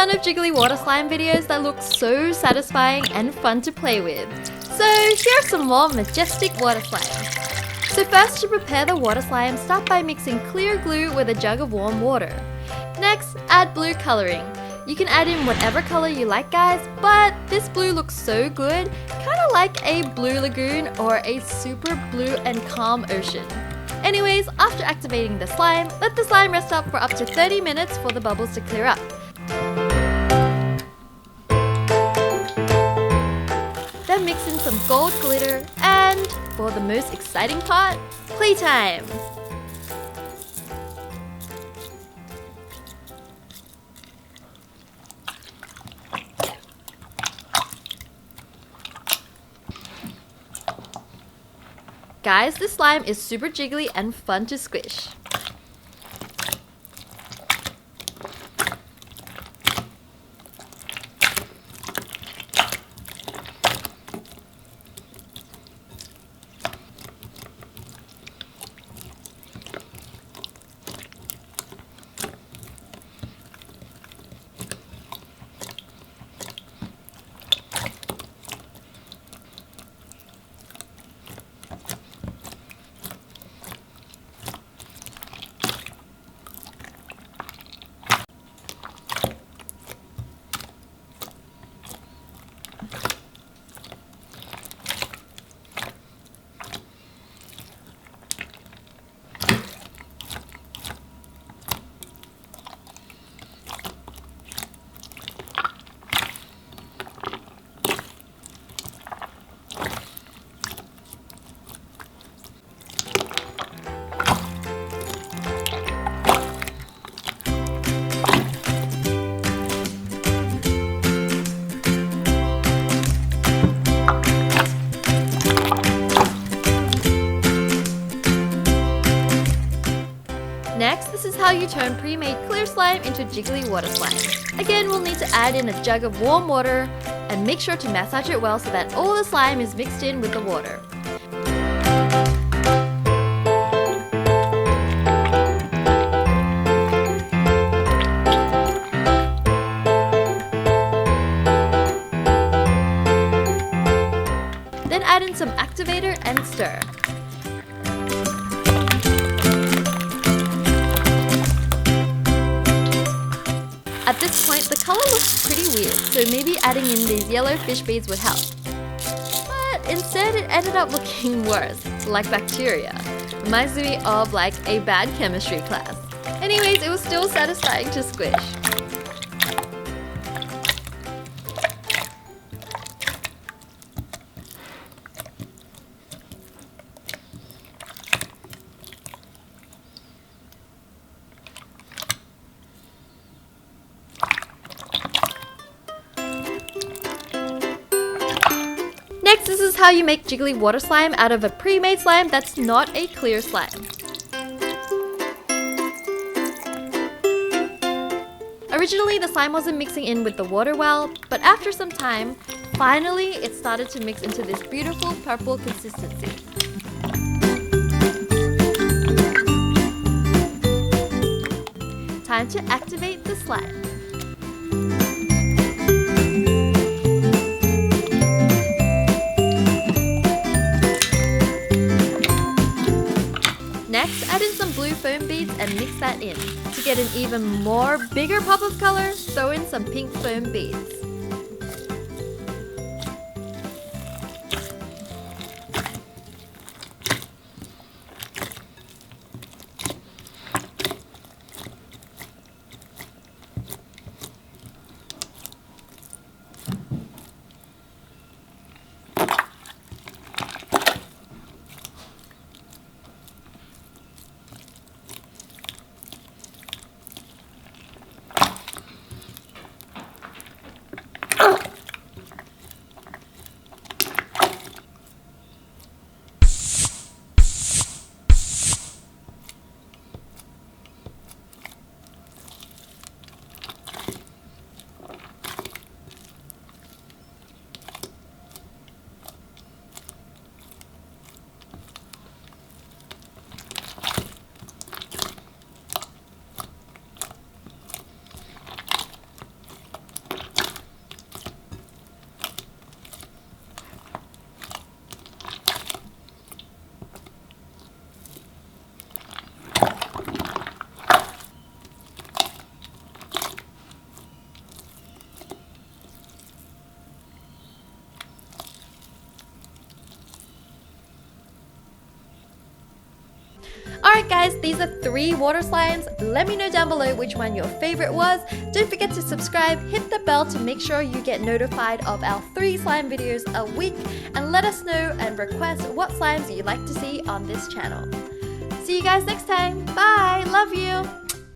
ton of jiggly water slime videos that look so satisfying and fun to play with. So here are some more majestic water slimes. So first, to prepare the water slime, start by mixing clear glue with a jug of warm water. Next, add blue coloring. You can add in whatever color you like, guys, but this blue looks so good, kinda like a blue lagoon or a super blue and calm ocean. Anyways, after activating the slime, let the slime rest up for up to 30 minutes for the bubbles to clear up. Then mix in some gold glitter and, for the most exciting part, playtime! Guys, this slime is super jiggly and fun to squish. Next, this is how you turn pre-made clear slime into jiggly water slime. Again, we'll need to add in a jug of warm water and make sure to massage it well so that all the slime is mixed in with the water. Then add in some activator and stir. At this point, the color looks pretty weird, so maybe adding in these yellow fish beads would help. But instead, it ended up looking worse, like bacteria. Reminds me of like a bad chemistry class. Anyways, it was still satisfying to squish. Next, this is how you make jiggly water slime out of a pre-made slime that's not a clear slime. Originally, the slime wasn't mixing in with the water well, but after some time, finally it started to mix into this beautiful purple consistency. Time to activate the slime. Next, add in some blue foam beads and mix that in. To get an even more bigger pop of color, throw in some pink foam beads. Alright guys, these are 3 water slimes. Let me know down below which one your favorite was. Don't forget to subscribe, hit the bell to make sure you get notified of our 3 slime videos a week, and let us know and request what slimes you'd like to see on this channel. See you guys next time. Bye. Love you.